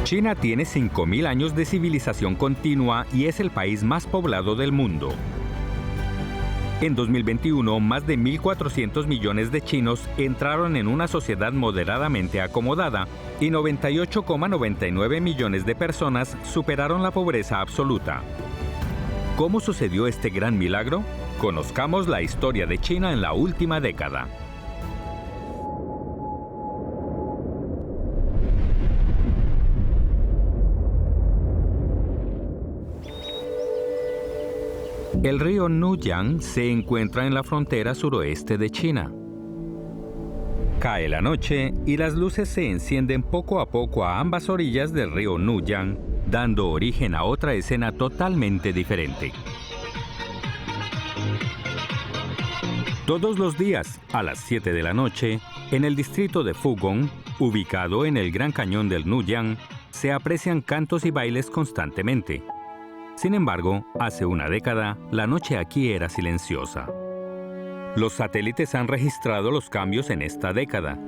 China tiene 5.000 años de civilización continua y es el país más poblado del mundo. En 2021, más de 1.400 millones de chinos entraron en una sociedad moderadamente acomodada y 98,99 millones de personas superaron la pobreza absoluta. ¿Cómo sucedió este gran milagro? Conozcamos la historia de China en la última década. El río Nuyang se encuentra en la frontera suroeste de China. Cae la noche y las luces se encienden poco a poco a ambas orillas del río Nuyang, dando origen a otra escena totalmente diferente. Todos los días, a las 7 de la noche, en el distrito de Fugong, ubicado en el Gran Cañón del Nuyang, se aprecian cantos y bailes constantemente. Sin embargo, hace una década, la noche aquí era silenciosa. Los satélites han registrado los cambios en esta década.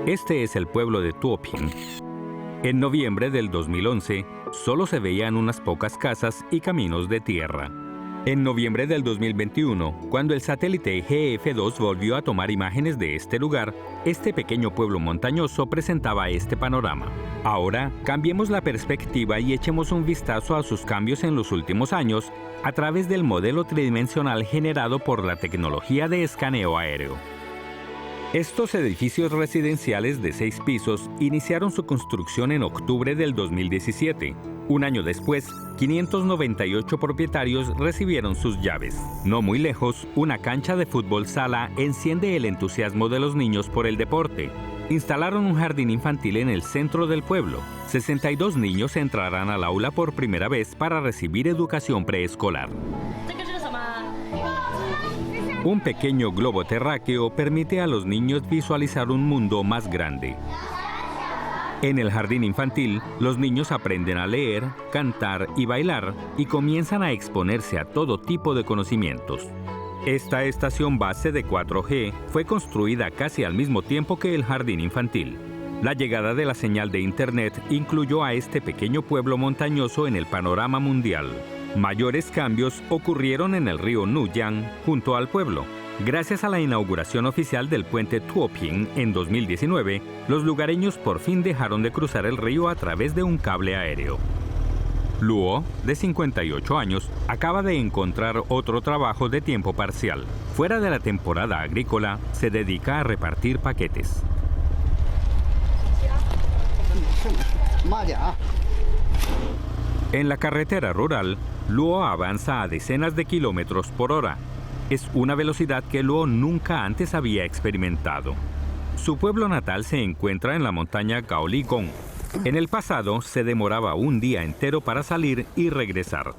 Este es el pueblo de Tuoping. En noviembre del 2011, solo se veían unas pocas casas y caminos de tierra. En noviembre del 2021, cuando el satélite GF2 volvió a tomar imágenes de este lugar, este pequeño pueblo montañoso presentaba este panorama. Ahora, cambiemos la perspectiva y echemos un vistazo a sus cambios en los últimos años a través del modelo tridimensional generado por la tecnología de escaneo aéreo. Estos edificios residenciales de 6 pisos iniciaron su construcción en octubre del 2017. Un año después, 598 propietarios recibieron sus llaves. No muy lejos, una cancha de fútbol sala enciende el entusiasmo de los niños por el deporte. Instalaron un jardín infantil en el centro del pueblo. 62 niños entrarán al aula por primera vez para recibir educación preescolar. Un pequeño globo terráqueo permite a los niños visualizar un mundo más grande. En el jardín infantil, los niños aprenden a leer, cantar y bailar y comienzan a exponerse a todo tipo de conocimientos. Esta estación base de 4G fue construida casi al mismo tiempo que el jardín infantil. La llegada de la señal de Internet incluyó a este pequeño pueblo montañoso en el panorama mundial. Mayores cambios ocurrieron en el río Nuyang, junto al pueblo. Gracias a la inauguración oficial del puente Tuoping en 2019, los lugareños por fin dejaron de cruzar el río a través de un cable aéreo. Luo, de 58 años, acaba de encontrar otro trabajo de tiempo parcial. Fuera de la temporada agrícola, se dedica a repartir paquetes. En la carretera rural, Luo avanza a decenas de kilómetros por hora. Es una velocidad que Luo nunca antes había experimentado. Su pueblo natal se encuentra en la montaña Gaoligong. En el pasado, se demoraba un día entero para salir y regresar.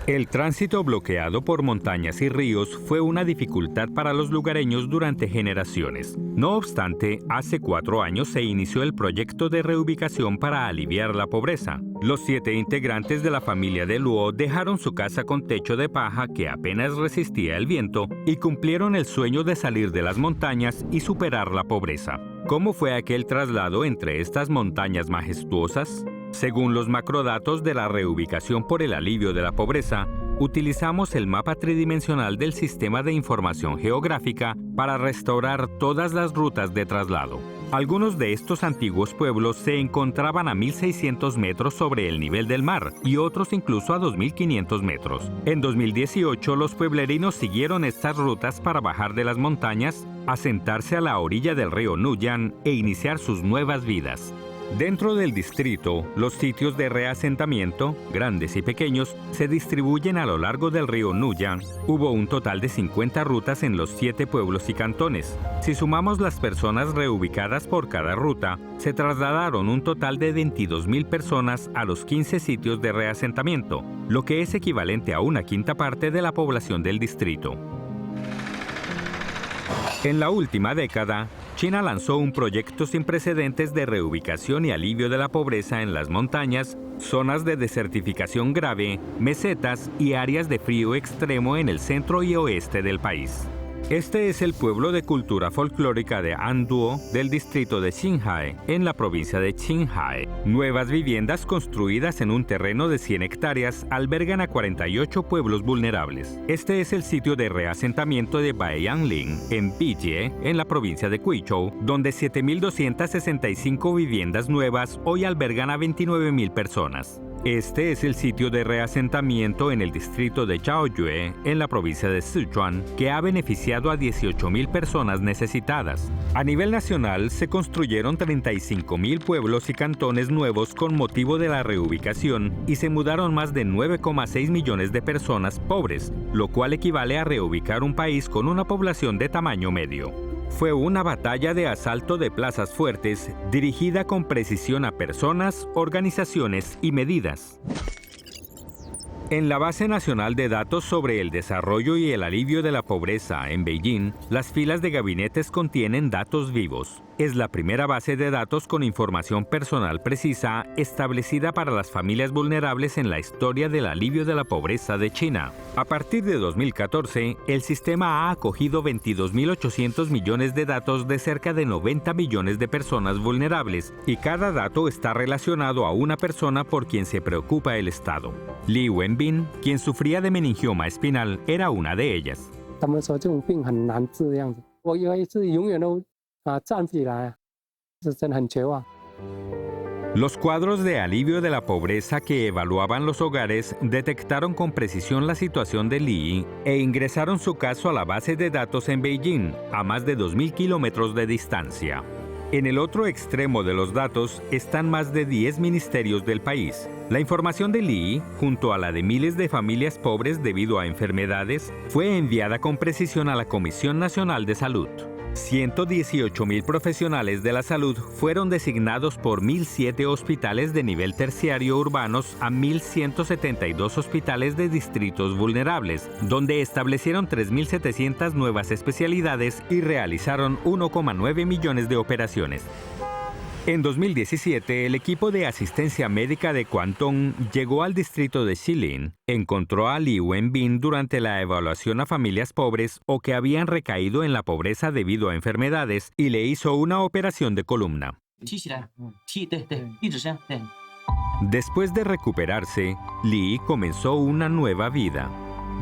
El tránsito bloqueado por montañas y ríos fue una dificultad para los lugareños durante generaciones. No obstante, hace 4 años se inició el proyecto de reubicación para aliviar la pobreza. Los 7 integrantes de la familia de Luo dejaron su casa con techo de paja que apenas resistía el viento y cumplieron el sueño de salir de las montañas y superar la pobreza. ¿Cómo fue aquel traslado entre estas montañas majestuosas? Según los macrodatos de la reubicación por el alivio de la pobreza, utilizamos el mapa tridimensional del Sistema de Información Geográfica para restaurar todas las rutas de traslado. Algunos de estos antiguos pueblos se encontraban a 1.600 metros sobre el nivel del mar y otros incluso a 2.500 metros. En 2018, los pueblerinos siguieron estas rutas para bajar de las montañas, asentarse a la orilla del río Nuyang e iniciar sus nuevas vidas. Dentro del distrito, los sitios de reasentamiento, grandes y pequeños, se distribuyen a lo largo del río Nuyang. Hubo un total de 50 rutas en los 7 pueblos y cantones. Si sumamos las personas reubicadas por cada ruta, se trasladaron un total de 22.000 personas a los 15 sitios de reasentamiento, lo que es equivalente a una quinta parte de la población del distrito. En la última década, China lanzó un proyecto sin precedentes de reubicación y alivio de la pobreza en las montañas, zonas de desertificación grave, mesetas y áreas de frío extremo en el centro y oeste del país. Este es el pueblo de cultura folclórica de Anduo del distrito de Qinghai, en la provincia de Qinghai. Nuevas viviendas construidas en un terreno de 100 hectáreas albergan a 48 pueblos vulnerables. Este es el sitio de reasentamiento de Baiyangling, en Bijie, en la provincia de Guizhou, donde 7.265 viviendas nuevas hoy albergan a 29.000 personas. Este es el sitio de reasentamiento en el distrito de Zhaoyue, en la provincia de Sichuan, que ha beneficiado a 18.000 personas necesitadas. A nivel nacional, se construyeron 35.000 pueblos y cantones nuevos con motivo de la reubicación y se mudaron más de 9,6 millones de personas pobres, lo cual equivale a reubicar un país con una población de tamaño medio. Fue una batalla de asalto de plazas fuertes dirigida con precisión a personas, organizaciones y medidas. En la Base Nacional de Datos sobre el Desarrollo y el Alivio de la Pobreza en Beijing, las filas de gabinetes contienen datos vivos. Es la primera base de datos con información personal precisa establecida para las familias vulnerables en la historia del alivio de la pobreza de China. A partir de 2014, el sistema ha acogido 22.800 millones de datos de cerca de 90 millones de personas vulnerables, y cada dato está relacionado a una persona por quien se preocupa el Estado. Li Wenbin, quien sufría de meningioma espinal, era una de ellas. Los cuadros de alivio de la pobreza que evaluaban los hogares detectaron con precisión la situación de Li e ingresaron su caso a la base de datos en Beijing, a más de 2.000 kilómetros de distancia. En el otro extremo de los datos están más de 10 ministerios del país. La información de Li, junto a la de miles de familias pobres debido a enfermedades, fue enviada con precisión a la Comisión Nacional de Salud. 118.000 profesionales de la salud fueron designados por 1.007 hospitales de nivel terciario urbanos a 1.172 hospitales de distritos vulnerables, donde establecieron 3.700 nuevas especialidades y realizaron 1,9 millones de operaciones. En 2017, el equipo de asistencia médica de Guangdong llegó al distrito de Xilin, encontró a Li Wenbin durante la evaluación a familias pobres o que habían recaído en la pobreza debido a enfermedades y le hizo una operación de columna. Después de recuperarse, Li comenzó una nueva vida.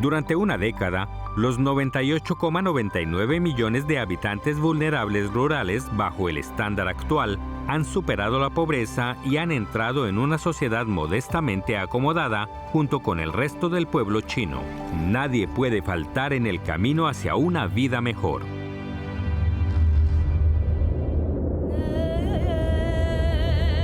Durante una década, los 98,99 millones de habitantes vulnerables rurales bajo el estándar actual han superado la pobreza y han entrado en una sociedad modestamente acomodada junto con el resto del pueblo chino. Nadie puede faltar en el camino hacia una vida mejor.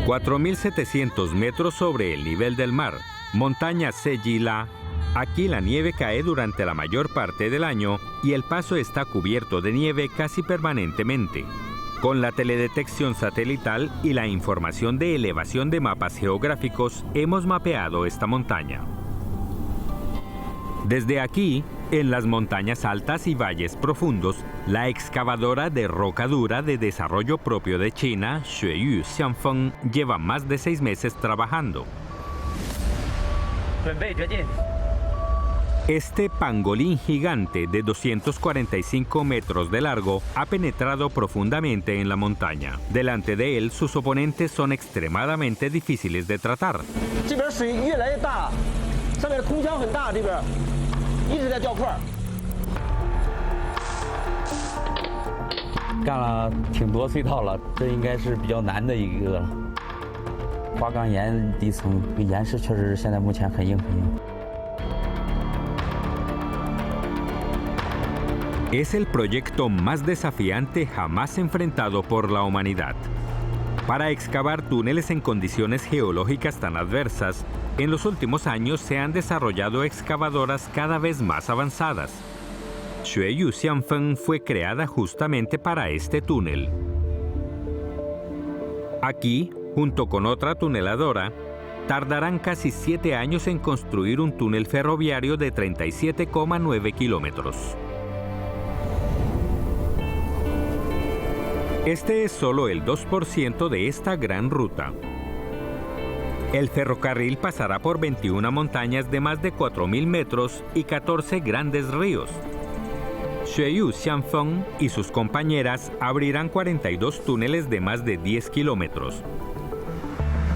...4.700 metros sobre el nivel del mar, montaña Sejila. Aquí la nieve cae durante la mayor parte del año y el paso está cubierto de nieve casi permanentemente. Con la teledetección satelital y la información de elevación de mapas geográficos, hemos mapeado esta montaña. Desde aquí, en las montañas altas y valles profundos, la excavadora de roca dura de desarrollo propio de China, Xueyu Xianfeng, lleva más de 6 meses trabajando. Este pangolín gigante de 245 metros de largo ha penetrado profundamente en la montaña. Delante de él, sus oponentes son extremadamente difíciles de tratar. Es el proyecto más desafiante jamás enfrentado por la humanidad. Para excavar túneles en condiciones geológicas tan adversas, en los últimos años se han desarrollado excavadoras cada vez más avanzadas. Xueyu Xianfeng fue creada justamente para este túnel. Aquí, junto con otra tuneladora, tardarán casi 7 años en construir un túnel ferroviario de 37,9 kilómetros. Este es solo el 2% de esta gran ruta. El ferrocarril pasará por 21 montañas de más de 4.000 metros y 14 grandes ríos. Xueyu Xianfeng y sus compañeras abrirán 42 túneles de más de 10 kilómetros.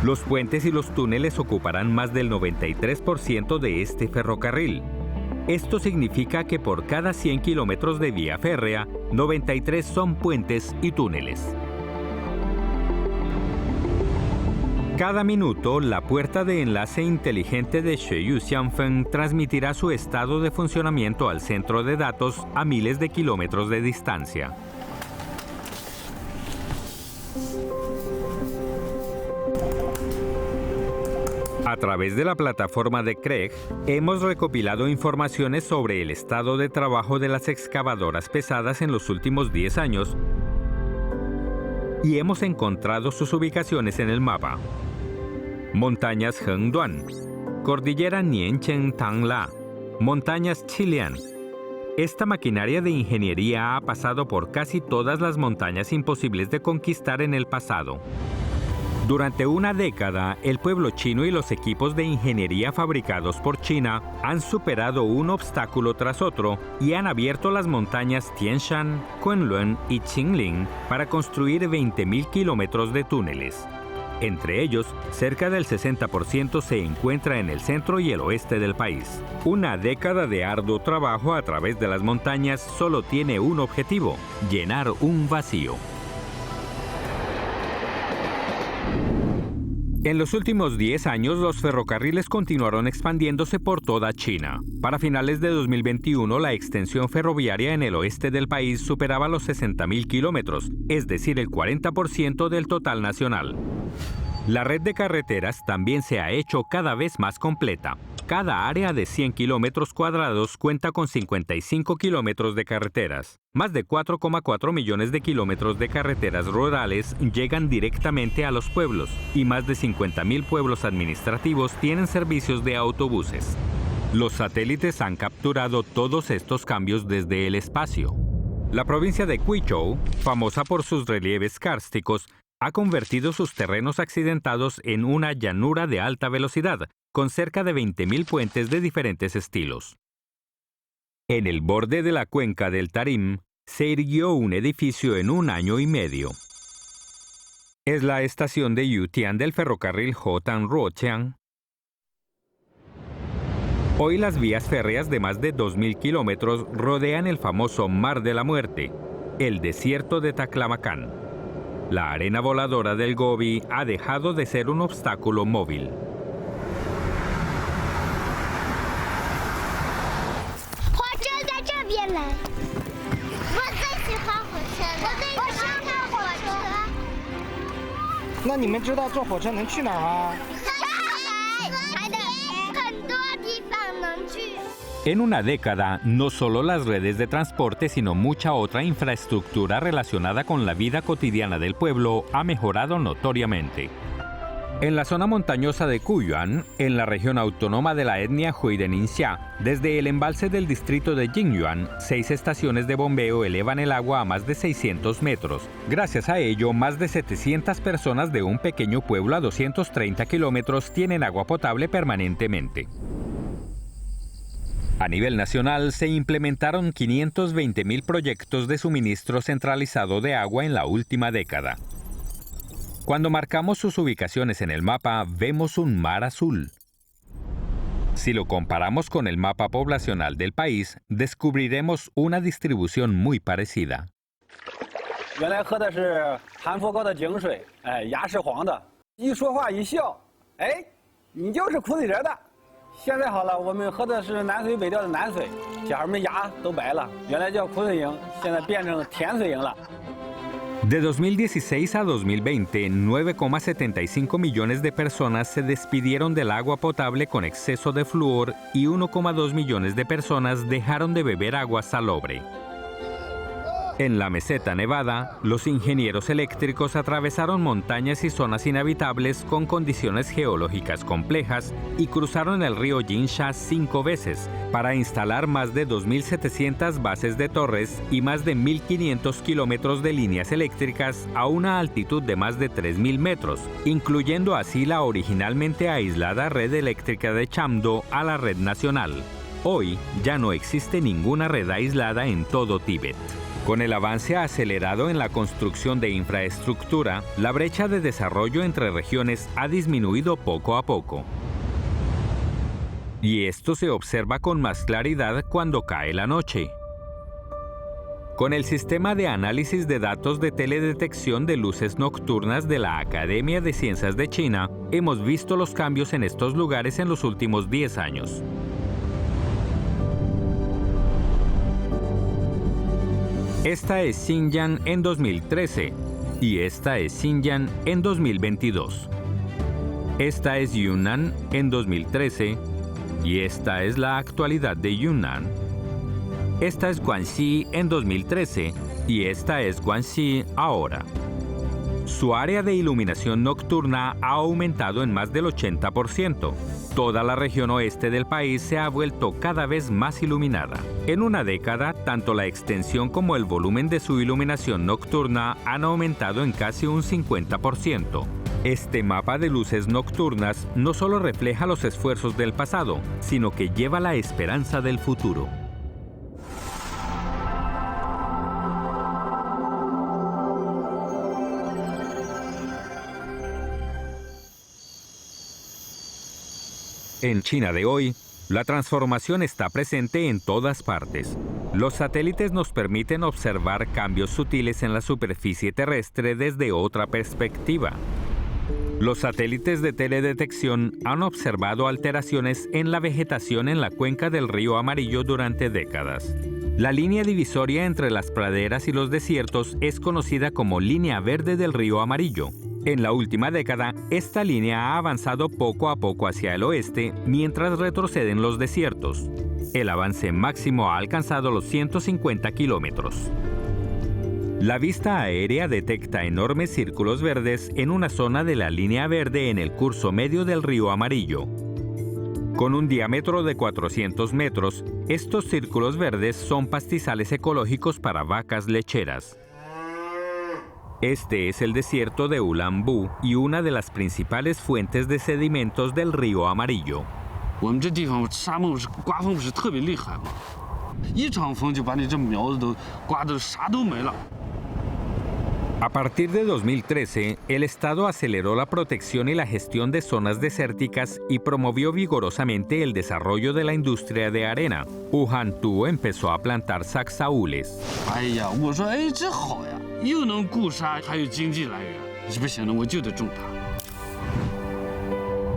Los puentes y los túneles ocuparán más del 93% de este ferrocarril. Esto significa que por cada 100 kilómetros de vía férrea, 93 son puentes y túneles. Cada minuto, la puerta de enlace inteligente de Xueyu Xianfeng transmitirá su estado de funcionamiento al centro de datos a miles de kilómetros de distancia. A través de la plataforma de Craig, hemos recopilado informaciones sobre el estado de trabajo de las excavadoras pesadas en los últimos 10 años y hemos encontrado sus ubicaciones en el mapa. Montañas Hengduan, Cordillera Niancheng Tangla, Montañas Chilian. Esta maquinaria de ingeniería ha pasado por casi todas las montañas imposibles de conquistar en el pasado. Durante una década, el pueblo chino y los equipos de ingeniería fabricados por China han superado un obstáculo tras otro y han abierto las montañas Tian Shan, Kunlun y Qingling para construir 20.000 kilómetros de túneles. Entre ellos, cerca del 60% se encuentra en el centro y el oeste del país. Una década de arduo trabajo a través de las montañas solo tiene un objetivo: llenar un vacío. En los últimos 10 años, los ferrocarriles continuaron expandiéndose por toda China. Para finales de 2021, la extensión ferroviaria en el oeste del país superaba los 60.000 kilómetros, es decir, el 40% del total nacional. La red de carreteras también se ha hecho cada vez más completa. Cada área de 100 kilómetros cuadrados cuenta con 55 kilómetros de carreteras. Más de 4,4 millones de kilómetros de carreteras rurales llegan directamente a los pueblos y más de 50.000 pueblos administrativos tienen servicios de autobuses. Los satélites han capturado todos estos cambios desde el espacio. La provincia de Guizhou, famosa por sus relieves kársticos, ha convertido sus terrenos accidentados en una llanura de alta velocidad, con cerca de 20.000 puentes de diferentes estilos. En el borde de la cuenca del Tarim, se erigió un edificio en 1 año y medio. Es la estación de Yutian del ferrocarril Hotan-Ruoqiang. Hoy las vías férreas de más de 2.000 kilómetros rodean el famoso Mar de la Muerte, el desierto de Taklamakan. La arena voladora del Gobi ha dejado de ser un obstáculo móvil. En una década, no solo las redes de transporte, sino mucha otra infraestructura relacionada con la vida cotidiana del pueblo ha mejorado notoriamente. En la zona montañosa de Cuyuan, en la región autónoma de la etnia Hui de Ningxia, desde el embalse del distrito de Jingyuan, 6 estaciones de bombeo elevan el agua a más de 600 metros. Gracias a ello, más de 700 personas de un pequeño pueblo a 230 kilómetros tienen agua potable permanentemente. A nivel nacional, se implementaron 520.000 proyectos de suministro centralizado de agua en la última década. Cuando marcamos sus ubicaciones en el mapa, vemos un mar azul. Si lo comparamos con el mapa poblacional del país, descubriremos una distribución muy parecida. De 2016 a 2020, 9,75 millones de personas se despidieron del agua potable con exceso de flúor y 1,2 millones de personas dejaron de beber agua salobre. En la meseta Nevada, los ingenieros eléctricos atravesaron montañas y zonas inhabitables con condiciones geológicas complejas y cruzaron el río Jinsha 5 veces para instalar más de 2.700 bases de torres y más de 1.500 kilómetros de líneas eléctricas a una altitud de más de 3.000 metros, incluyendo así la originalmente aislada red eléctrica de Chamdo a la red nacional. Hoy ya no existe ninguna red aislada en todo Tíbet. Con el avance acelerado en la construcción de infraestructura, la brecha de desarrollo entre regiones ha disminuido poco a poco. Y esto se observa con más claridad cuando cae la noche. Con el sistema de análisis de datos de teledetección de luces nocturnas de la Academia de Ciencias de China, hemos visto los cambios en estos lugares en los últimos 10 años. Esta es Xinjiang en 2013 y esta es Xinjiang en 2022. Esta es Yunnan en 2013 y esta es la actualidad de Yunnan. Esta es Guangxi en 2013 y esta es Guangxi ahora. Su área de iluminación nocturna ha aumentado en más del 80%. Toda la región oeste del país se ha vuelto cada vez más iluminada. En una década, tanto la extensión como el volumen de su iluminación nocturna han aumentado en casi un 50%. Este mapa de luces nocturnas no solo refleja los esfuerzos del pasado, sino que lleva la esperanza del futuro. En China de hoy, la transformación está presente en todas partes. Los satélites nos permiten observar cambios sutiles en la superficie terrestre desde otra perspectiva. Los satélites de teledetección han observado alteraciones en la vegetación en la cuenca del río Amarillo durante décadas. La línea divisoria entre las praderas y los desiertos es conocida como línea verde del río Amarillo. En la última década, esta línea ha avanzado poco a poco hacia el oeste mientras retroceden los desiertos. El avance máximo ha alcanzado los 150 kilómetros. La vista aérea detecta enormes círculos verdes en una zona de la línea verde en el curso medio del río Amarillo. Con un diámetro de 400 metros, estos círculos verdes son pastizales ecológicos para vacas lecheras. Este es el desierto de Ulan Bu y una de las principales fuentes de sedimentos del río Amarillo. A partir de 2013, el Estado aceleró la protección y la gestión de zonas desérticas y promovió vigorosamente el desarrollo de la industria de arena. Wuhan-Tu empezó a plantar saxaúles.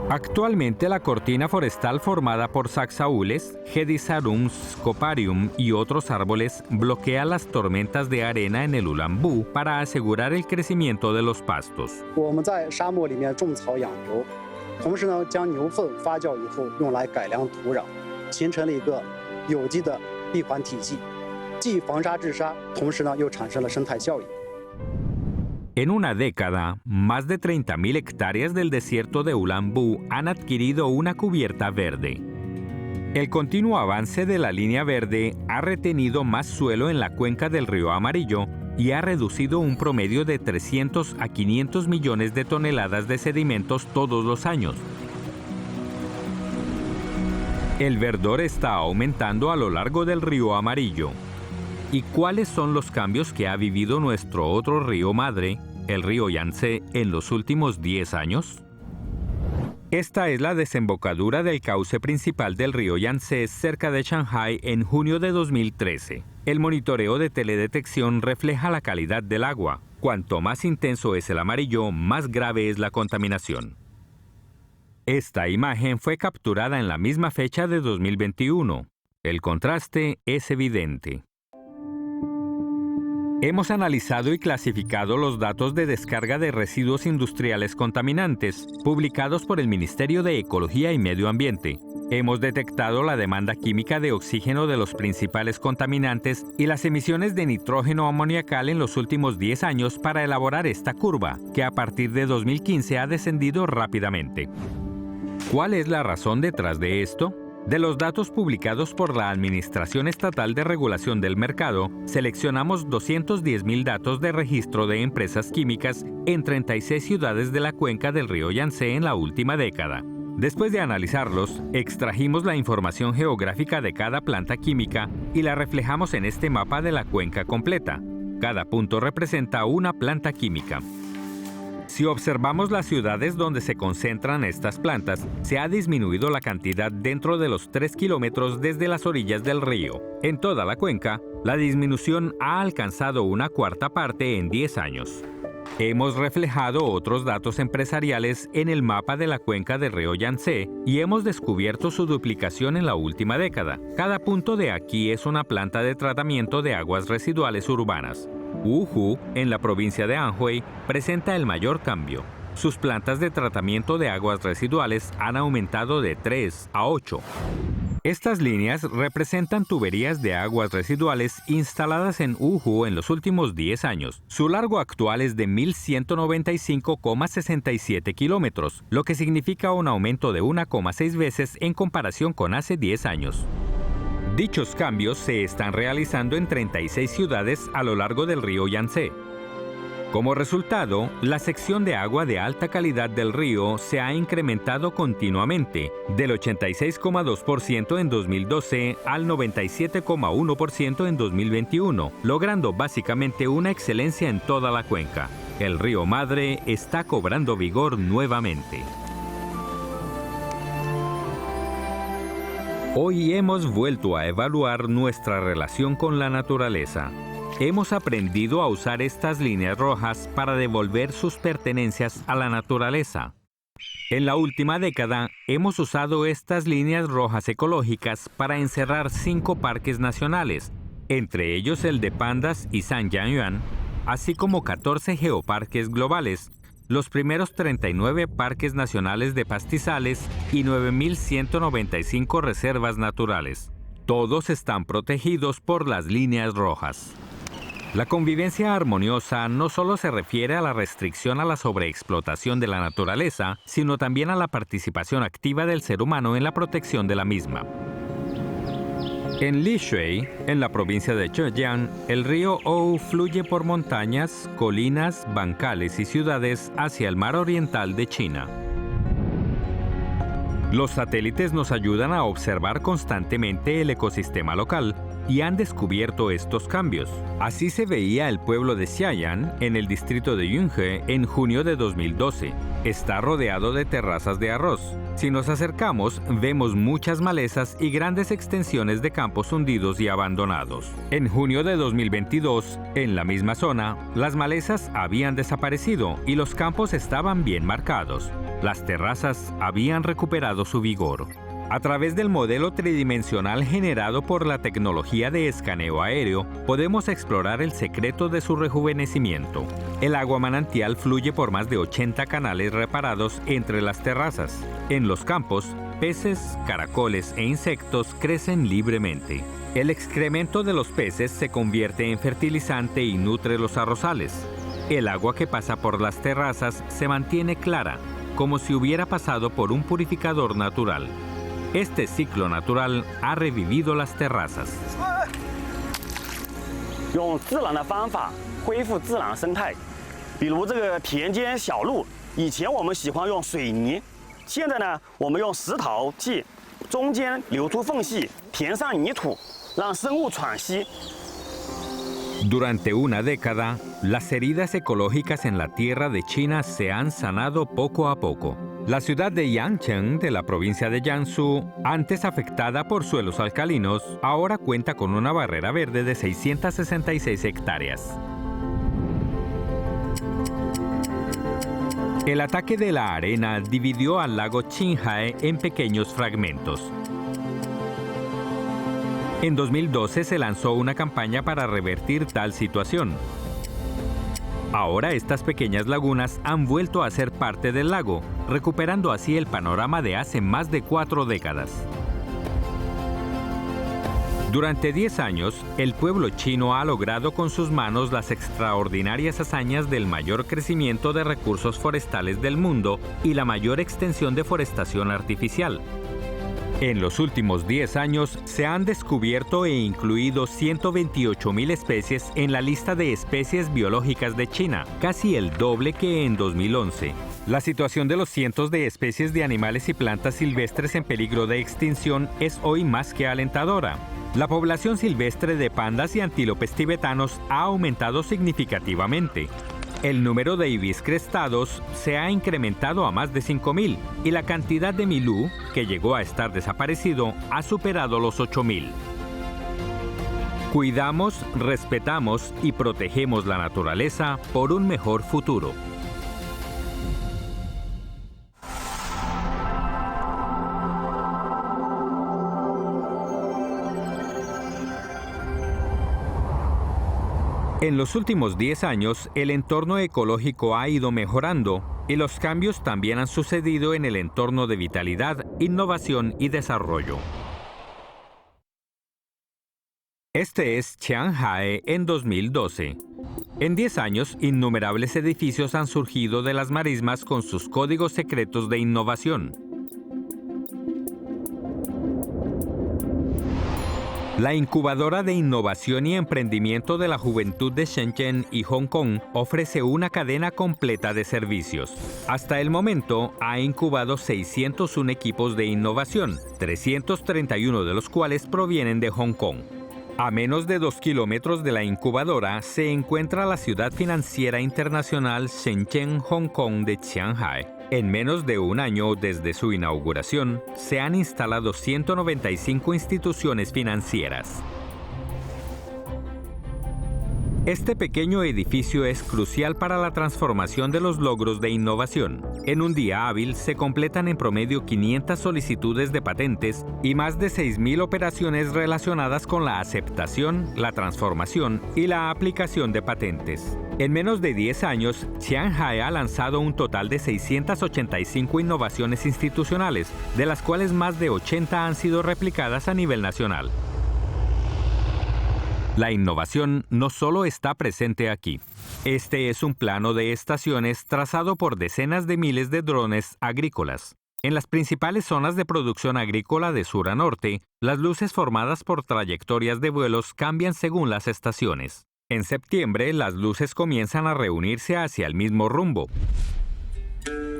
Actualmente la cortina forestal formada por saxaúles, Hedysarum scoparium y otros árboles bloquea las tormentas de arena en el Ulan Bu para asegurar el crecimiento de los pastos. En una década, más de 30.000 hectáreas del desierto de Ulan Bu han adquirido una cubierta verde. El continuo avance de la línea verde ha retenido más suelo en la cuenca del río Amarillo y ha reducido un promedio de 300 a 500 millones de toneladas de sedimentos todos los años. El verdor está aumentando a lo largo del río Amarillo. ¿Y cuáles son los cambios que ha vivido nuestro otro río madre, el río Yangtze, en los últimos 10 años? Esta es la desembocadura del cauce principal del río Yangtze cerca de Shanghái en junio de 2013. El monitoreo de teledetección refleja la calidad del agua. Cuanto más intenso es el amarillo, más grave es la contaminación. Esta imagen fue capturada en la misma fecha de 2021. El contraste es evidente. Hemos analizado y clasificado los datos de descarga de residuos industriales contaminantes, publicados por el Ministerio de Ecología y Medio Ambiente. Hemos detectado la demanda química de oxígeno de los principales contaminantes y las emisiones de nitrógeno amoniacal en los últimos 10 años para elaborar esta curva, que a partir de 2015 ha descendido rápidamente. ¿Cuál es la razón detrás de esto? De los datos publicados por la Administración Estatal de Regulación del Mercado, seleccionamos 210.000 datos de registro de empresas químicas en 36 ciudades de la cuenca del río Yangtze en la última década. Después de analizarlos, extrajimos la información geográfica de cada planta química y la reflejamos en este mapa de la cuenca completa. Cada punto representa una planta química. Si observamos las ciudades donde se concentran estas plantas, se ha disminuido la cantidad dentro de los 3 kilómetros desde las orillas del río. En toda la cuenca, la disminución ha alcanzado una cuarta parte en 10 años. Hemos reflejado otros datos empresariales en el mapa de la cuenca del río Yangtze y hemos descubierto su duplicación en la última década. Cada punto de aquí es una planta de tratamiento de aguas residuales urbanas. Wuhu, en la provincia de Anhui, presenta el mayor cambio. Sus plantas de tratamiento de aguas residuales han aumentado de 3 a 8. Estas líneas representan tuberías de aguas residuales instaladas en Wuhu en los últimos 10 años. Su largo actual es de 1.195,67 kilómetros, lo que significa un aumento de 1,6 veces en comparación con hace 10 años. Dichos cambios se están realizando en 36 ciudades a lo largo del río Yangtze. Como resultado, la sección de agua de alta calidad del río se ha incrementado continuamente, del 86,2% en 2012 al 97,1% en 2021, logrando básicamente una excelencia en toda la cuenca. El río Madre está cobrando vigor nuevamente. Hoy hemos vuelto a evaluar nuestra relación con la naturaleza. Hemos aprendido a usar estas líneas rojas para devolver sus pertenencias a la naturaleza. En la última década, hemos usado estas líneas rojas ecológicas para encerrar 5 parques nacionales, entre ellos el de Pandas y Zhangyuan, así como 14 geoparques globales, los primeros 39 parques nacionales de pastizales y 9.195 reservas naturales. Todos están protegidos por las líneas rojas. La convivencia armoniosa no solo se refiere a la restricción a la sobreexplotación de la naturaleza, sino también a la participación activa del ser humano en la protección de la misma. En Lishui, en la provincia de Zhejiang, el río Ou fluye por montañas, colinas, bancales y ciudades hacia el mar oriental de China. Los satélites nos ayudan a observar constantemente el ecosistema local y han descubierto estos cambios. Así se veía el pueblo de Xiayan, en el distrito de Yunhe, en junio de 2012. Está rodeado de terrazas de arroz. Si nos acercamos, vemos muchas malezas y grandes extensiones de campos hundidos y abandonados. En junio de 2022, en la misma zona, las malezas habían desaparecido y los campos estaban bien marcados. Las terrazas habían recuperado su vigor. A través del modelo tridimensional generado por la tecnología de escaneo aéreo, podemos explorar el secreto de su rejuvenecimiento. El agua manantial fluye por más de 80 canales reparados entre las terrazas. En los campos, peces, caracoles e insectos crecen libremente. El excremento de los peces se convierte en fertilizante y nutre los arrozales. El agua que pasa por las terrazas se mantiene clara, como si hubiera pasado por un purificador natural. Este ciclo natural ha revivido las terrazas. 用自然的方法恢复自然生态，比如这个田间小路，以前我们喜欢用水泥，现在呢，我们用石头砌，中间留出缝隙，填上泥土，让生物喘息。 Durante una década, las heridas ecológicas en la tierra de China se han sanado poco a poco. La ciudad de Yangcheng, de la provincia de Jiangsu, antes afectada por suelos alcalinos, ahora cuenta con una barrera verde de 666 hectáreas. El ataque de la arena dividió al lago Qinghai en pequeños fragmentos. En 2012 se lanzó una campaña para revertir tal situación. Ahora estas pequeñas lagunas han vuelto a ser parte del lago, recuperando así el panorama de hace más de 4 décadas. Durante 10 años, el pueblo chino ha logrado con sus manos las extraordinarias hazañas del mayor crecimiento de recursos forestales del mundo y la mayor extensión de forestación artificial. En los últimos 10 años se han descubierto e incluido 128.000 especies en la lista de especies biológicas de China, casi el doble que en 2011. La situación de los cientos de especies de animales y plantas silvestres en peligro de extinción es hoy más que alentadora. La población silvestre de pandas y antílopes tibetanos ha aumentado significativamente. El número de ibis crestados se ha incrementado a más de 5.000 y la cantidad de milú, que llegó a estar desaparecido, ha superado los 8.000. Cuidamos, respetamos y protegemos la naturaleza por un mejor futuro. En los últimos 10 años, el entorno ecológico ha ido mejorando y los cambios también han sucedido en el entorno de vitalidad, innovación y desarrollo. Este es Chiang-Hai en 2012. En 10 años, innumerables edificios han surgido de las marismas con sus códigos secretos de innovación. La incubadora de innovación y emprendimiento de la juventud de Shenzhen y Hong Kong ofrece una cadena completa de servicios. Hasta el momento ha incubado 601 equipos de innovación, 331 de los cuales provienen de Hong Kong. A menos de 2 kilómetros de la incubadora se encuentra la ciudad financiera internacional Shenzhen Hong Kong de Chiang-Hai. En menos de un año desde su inauguración, se han instalado 195 instituciones financieras. Este pequeño edificio es crucial para la transformación de los logros de innovación. En un día hábil se completan en promedio 500 solicitudes de patentes y más de 6.000 operaciones relacionadas con la aceptación, la transformación y la aplicación de patentes. En menos de 10 años, Chiang-Hai ha lanzado un total de 685 innovaciones institucionales, de las cuales más de 80 han sido replicadas a nivel nacional. La innovación no solo está presente aquí. Este es un plano de estaciones trazado por decenas de miles de drones agrícolas. En las principales zonas de producción agrícola de sur a norte, las luces formadas por trayectorias de vuelos cambian según las estaciones. En septiembre, las luces comienzan a reunirse hacia el mismo rumbo.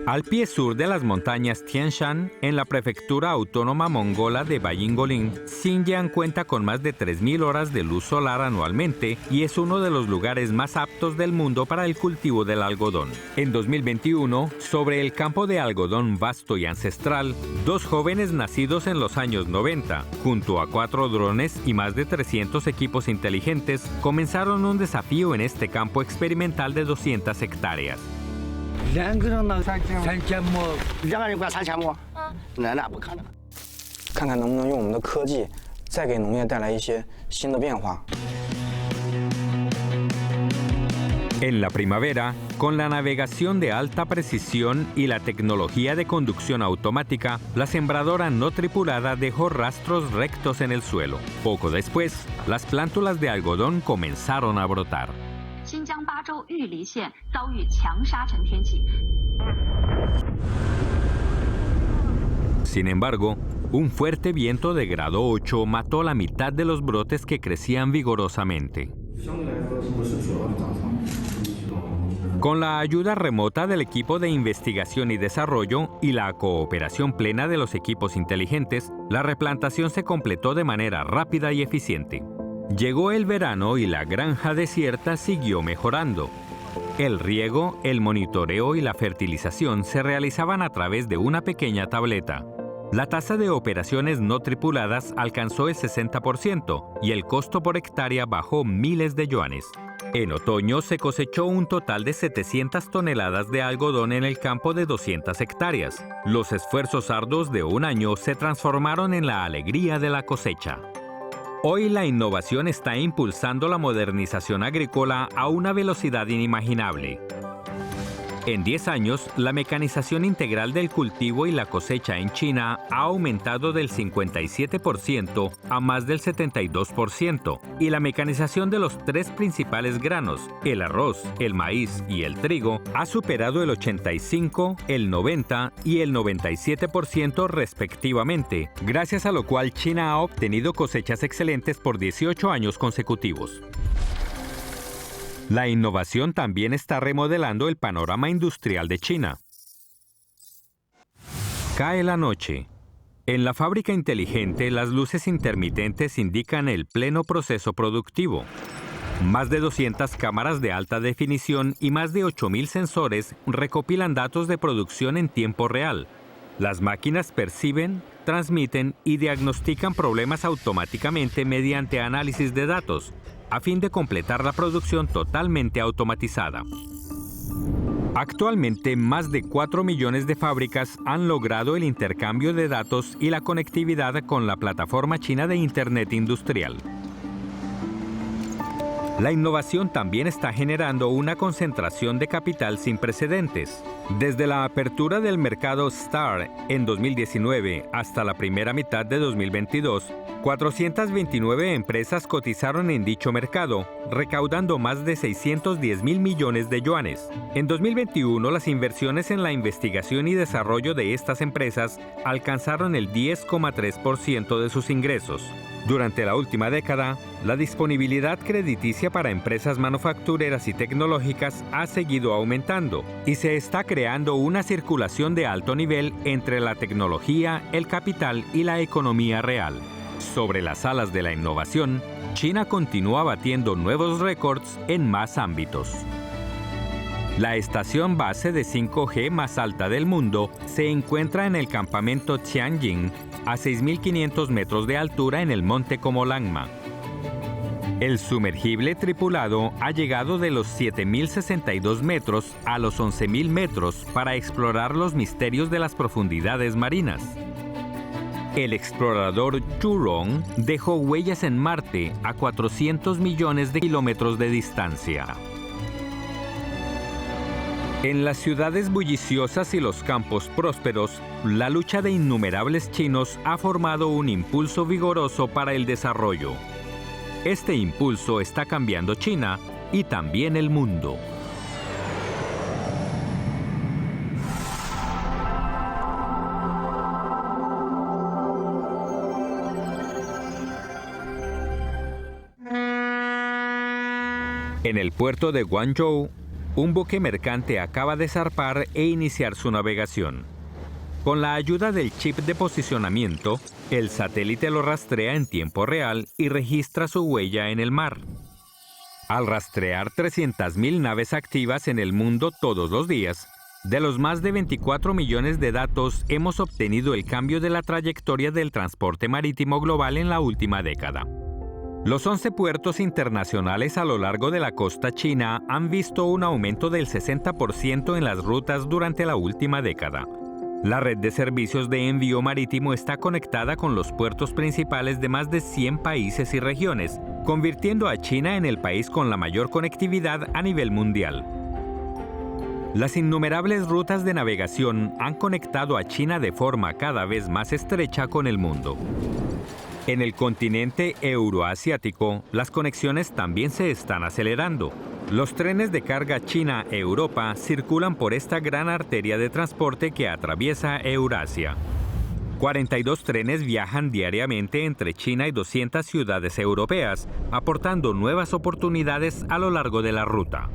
Al pie sur de las montañas Tian Shan, en la prefectura autónoma mongola de Bayingoling, Xinjiang cuenta con más de 3.000 horas de luz solar anualmente y es uno de los lugares más aptos del mundo para el cultivo del algodón. En 2021, sobre el campo de algodón vasto y ancestral, 2 jóvenes nacidos en los años 90, junto a 4 drones y más de 300 equipos inteligentes, comenzaron un desafío en este campo experimental de 200 hectáreas. 2个人呢，3000亩，2个人管3000亩，那不可能。看看能不能用我们的科技，再给农业带来一些新的变化。 En la primavera, con la navegación de alta precisión y la tecnología de conducción automática, la sembradora no tripulada dejó rastros rectos en el suelo. Poco después, las plántulas de algodón comenzaron a brotar. 新疆巴州玉梨县遭遇强沙尘天气。 Sin embargo, un fuerte viento de grado 8 mató la mitad de los brotes que crecían vigorosamente. Con la ayuda remota del equipo de investigación y desarrollo y la cooperación plena de los equipos inteligentes, la replantación se completó de manera rápida y eficiente. Llegó el verano y la granja desierta siguió mejorando. El riego, el monitoreo y la fertilización se realizaban a través de una pequeña tableta. La tasa de operaciones no tripuladas alcanzó el 60% y el costo por hectárea bajó miles de yuanes. En otoño se cosechó un total de 700 toneladas de algodón en el campo de 200 hectáreas. Los esfuerzos arduos de un año se transformaron en la alegría de la cosecha. Hoy la innovación está impulsando la modernización agrícola a una velocidad inimaginable. En 10 años, la mecanización integral del cultivo y la cosecha en China ha aumentado del 57% a más del 72%, y la mecanización de los 3 principales granos, el arroz, el maíz y el trigo, ha superado el 85%, el 90% y el 97% respectivamente, gracias a lo cual China ha obtenido cosechas excelentes por 18 años consecutivos. La innovación también está remodelando el panorama industrial de China. Cae la noche. En la fábrica inteligente, las luces intermitentes indican el pleno proceso productivo. Más de 200 cámaras de alta definición y más de 8.000 sensores recopilan datos de producción en tiempo real. Las máquinas perciben, transmiten y diagnostican problemas automáticamente mediante análisis de datos, a fin de completar la producción totalmente automatizada. Actualmente, más de 4 millones de fábricas han logrado el intercambio de datos y la conectividad con la plataforma china de Internet industrial. La innovación también está generando una concentración de capital sin precedentes. Desde la apertura del mercado STAR en 2019 hasta la primera mitad de 2022, 429 empresas cotizaron en dicho mercado, recaudando más de 610.000 millones de yuanes. En 2021, las inversiones en la investigación y desarrollo de estas empresas alcanzaron el 10,3% de sus ingresos. Durante la última década, la disponibilidad crediticia para empresas manufactureras y tecnológicas ha seguido aumentando y se está creando una circulación de alto nivel entre la tecnología, el capital y la economía real. Sobre las alas de la innovación, China continúa batiendo nuevos récords en más ámbitos. La estación base de 5G más alta del mundo se encuentra en el campamento Tianjin, a 6.500 metros de altura en el monte Comolangma. El sumergible tripulado ha llegado de los 7.062 metros a los 11.000 metros para explorar los misterios de las profundidades marinas. El explorador Zhurong dejó huellas en Marte a 400 millones de kilómetros de distancia. En las ciudades bulliciosas y los campos prósperos, la lucha de innumerables chinos ha formado un impulso vigoroso para el desarrollo. Este impulso está cambiando China y también el mundo. En el puerto de Guangzhou, un buque mercante acaba de zarpar e iniciar su navegación. Con la ayuda del chip de posicionamiento, el satélite lo rastrea en tiempo real y registra su huella en el mar. Al rastrear 300.000 naves activas en el mundo todos los días, de los más de 24 millones de datos hemos obtenido el cambio de la trayectoria del transporte marítimo global en la última década. Los 11 puertos internacionales a lo largo de la costa china han visto un aumento del 60% en las rutas durante la última década. La red de servicios de envío marítimo está conectada con los puertos principales de más de 100 países y regiones, convirtiendo a China en el país con la mayor conectividad a nivel mundial. Las innumerables rutas de navegación han conectado a China de forma cada vez más estrecha con el mundo. En el continente euroasiático, las conexiones también se están acelerando. Los trenes de carga China-Europa circulan por esta gran arteria de transporte que atraviesa Eurasia. 42 trenes viajan diariamente entre China y 200 ciudades europeas, aportando nuevas oportunidades a lo largo de la ruta.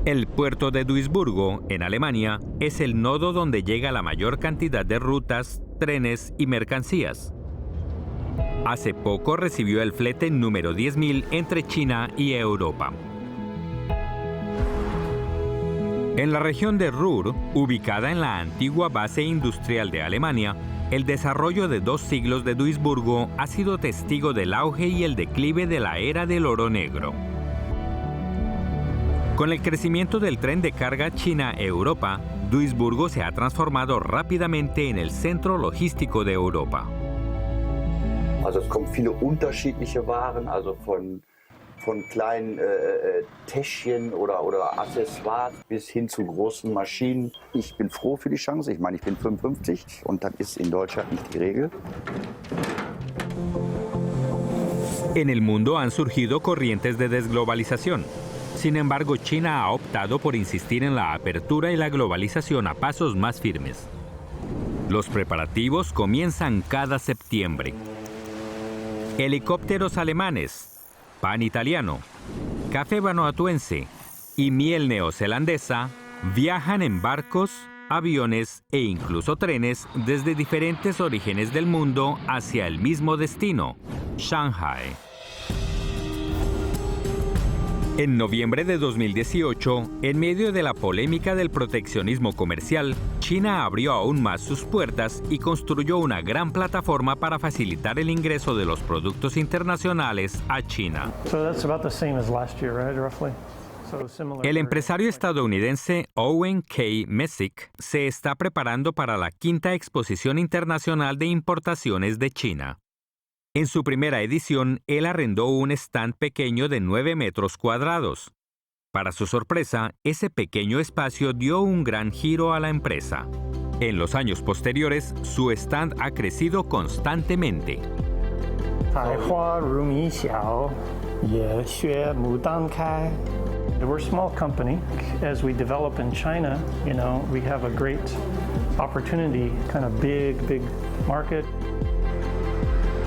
El puerto de Duisburgo, en Alemania, es el nodo donde llega la mayor cantidad de rutas, trenes y mercancías. Hace poco recibió el flete número 10.000 entre China y Europa. En la región de Ruhr, ubicada en la antigua base industrial de Alemania, el desarrollo de 2 siglos de Duisburgo ha sido testigo del auge y el declive de la era del oro negro. Con el crecimiento del tren de carga China-Europa, Duisburgo se ha transformado rápidamente en el centro logístico de Europa. Also es kommen viele unterschiedliche Waren, also von von kleinen Täschchen oder Accessoires bis hin zu großen Maschinen. Ich bin froh für die Chance. Ich meine, ich bin 55 und das ist in Deutschland nicht die Regel. En el mundo han surgido corrientes de desglobalización. Sin embargo, China ha optado por insistir en la apertura y la globalización a pasos más firmes. Los preparativos comienzan cada septiembre. Helicópteros alemanes, pan italiano, café vanuatuense y miel neozelandesa viajan en barcos, aviones e incluso trenes desde diferentes orígenes del mundo hacia el mismo destino, Shanghai. En noviembre de 2018, en medio de la polémica del proteccionismo comercial, China abrió aún más sus puertas y construyó una gran plataforma para facilitar el ingreso de los productos internacionales a China. El empresario estadounidense Owen K. Messick se está preparando para la quinta exposición internacional de importaciones de China. En su primera edición, él arrendó un stand pequeño de 9 metros cuadrados. Para su sorpresa, ese pequeño espacio dio un gran giro a la empresa. En los años posteriores, su stand ha crecido constantemente. We're a small company. As we develop in China, we have a great opportunity, kind of big market.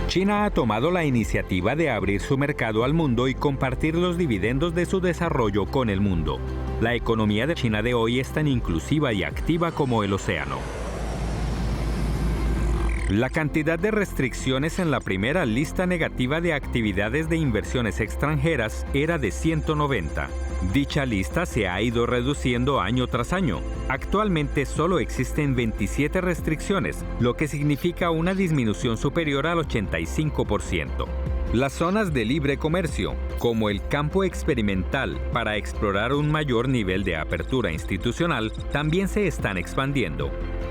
China ha tomado la iniciativa de abrir su mercado al mundo y compartir los dividendos de su desarrollo con el mundo. La economía de China de hoy es tan inclusiva y activa como el océano. La cantidad de restricciones en la primera lista negativa de actividades de inversiones extranjeras era de 190. Dicha lista se ha ido reduciendo año tras año. Actualmente solo existen 27 restricciones, lo que significa una disminución superior al 85%. Las zonas de libre comercio, como el campo experimental para explorar un mayor nivel de apertura institucional, también se están expandiendo.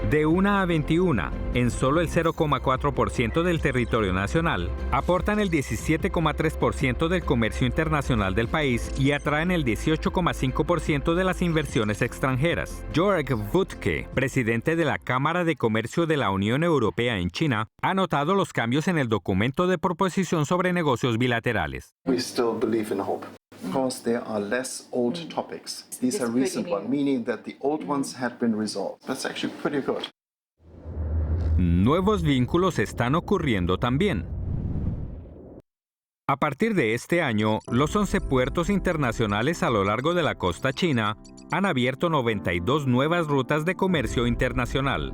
De 1 a 21, en solo el 0,4% del territorio nacional, aportan el 17,3% del comercio internacional del país y atraen el 18,5% de las inversiones extranjeras. Jörg Wuttke, presidente de la Cámara de Comercio de la Unión Europea en China, ha notado los cambios en el documento de proposición sobre negocios bilaterales. We still believe in hope. Because there are less old topics. These are recent ones, meaning that the old ones had been resolved. That's actually pretty good. Nuevos vínculos están ocurriendo también. A partir de este año, los 11 puertos internacionales a lo largo de la costa china han abierto 92 nuevas rutas de comercio internacional.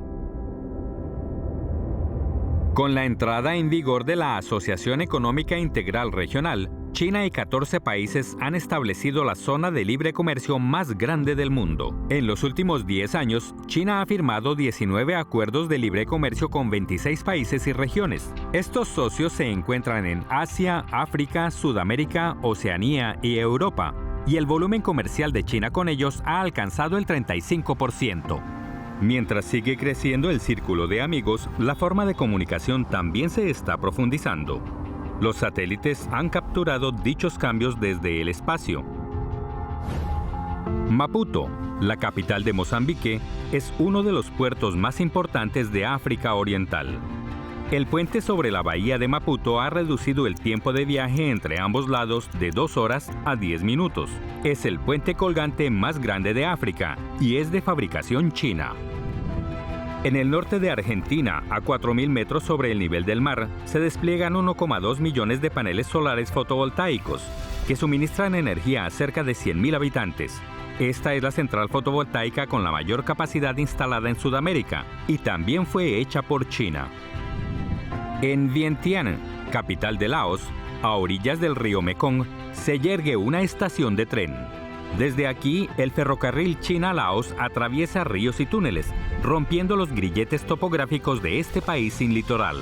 Con la entrada en vigor de la Asociación Económica Integral Regional, China y 14 países han establecido la zona de libre comercio más grande del mundo. En los últimos 10 años, China ha firmado 19 acuerdos de libre comercio con 26 países y regiones. Estos socios se encuentran en Asia, África, Sudamérica, Oceanía y Europa, y el volumen comercial de China con ellos ha alcanzado el 35%. Mientras sigue creciendo el círculo de amigos, la forma de comunicación también se está profundizando. Los satélites han capturado dichos cambios desde el espacio. Maputo, la capital de Mozambique, es uno de los puertos más importantes de África Oriental. El puente sobre la bahía de Maputo ha reducido el tiempo de viaje entre ambos lados de 2 horas a 10 minutos. Es el puente colgante más grande de África y es de fabricación china. En el norte de Argentina, a 4.000 metros sobre el nivel del mar, se despliegan 1,2 millones de paneles solares fotovoltaicos, que suministran energía a cerca de 100.000 habitantes. Esta es la central fotovoltaica con la mayor capacidad instalada en Sudamérica y también fue hecha por China. En Vientiane, capital de Laos, a orillas del río Mekong, se yergue una estación de tren. Desde aquí, el ferrocarril China-Laos atraviesa ríos y túneles, rompiendo los grilletes topográficos de este país sin litoral.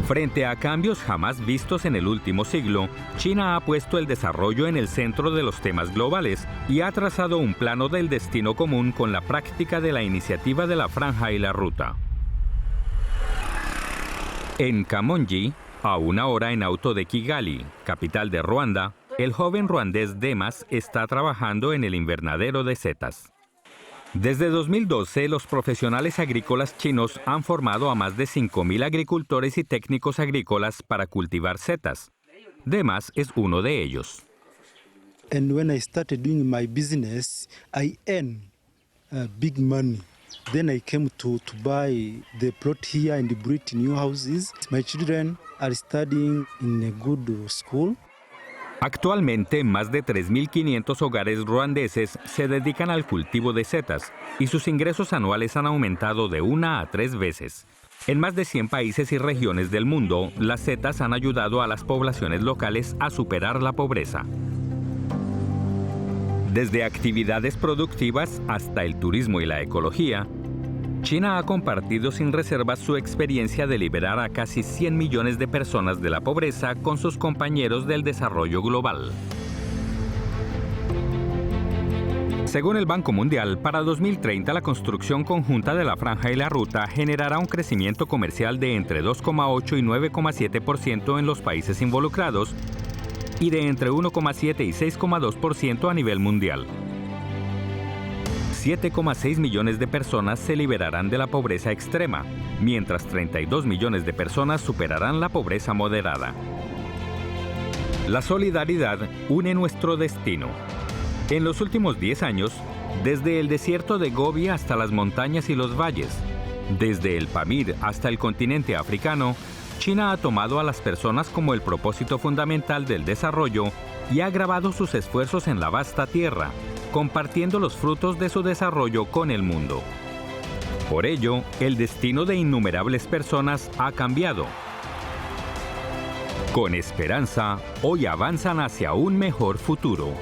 Frente a cambios jamás vistos en el último siglo, China ha puesto el desarrollo en el centro de los temas globales y ha trazado un plano del destino común con la práctica de la iniciativa de la Franja y la Ruta. En Kamonji, a 1 hora en auto de Kigali, capital de Ruanda, el joven ruandés Demas está trabajando en el invernadero de setas. Desde 2012, los profesionales agrícolas chinos han formado a más de 5.000 agricultores y técnicos agrícolas para cultivar setas. Demas es uno de ellos. And when I started doing my business, I earned big money. Then I came to buy the plot here and build new houses. My children are studying in a good school. Actualmente, más de 3.500 hogares ruandeses se dedican al cultivo de setas y sus ingresos anuales han aumentado de 1 a 3 veces. En más de 100 países y regiones del mundo, las setas han ayudado a las poblaciones locales a superar la pobreza. Desde actividades productivas hasta el turismo y la ecología, China ha compartido sin reservas su experiencia de liberar a casi 100 millones de personas de la pobreza con sus compañeros del desarrollo global. Según el Banco Mundial, para 2030 la construcción conjunta de la Franja y la Ruta generará un crecimiento comercial de entre 2,8 y 9,7% en los países involucrados y de entre 1,7 y 6,2% a nivel mundial. 7,6 millones de personas se liberarán de la pobreza extrema, mientras 32 millones de personas superarán la pobreza moderada. La solidaridad une nuestro destino. En los últimos 10 años, desde el desierto de Gobi hasta las montañas y los valles, desde el Pamir hasta el continente africano, China ha tomado a las personas como el propósito fundamental del desarrollo y ha grabado sus esfuerzos en la vasta tierra, compartiendo los frutos de su desarrollo con el mundo. Por ello, el destino de innumerables personas ha cambiado. Con esperanza, hoy avanzan hacia un mejor futuro.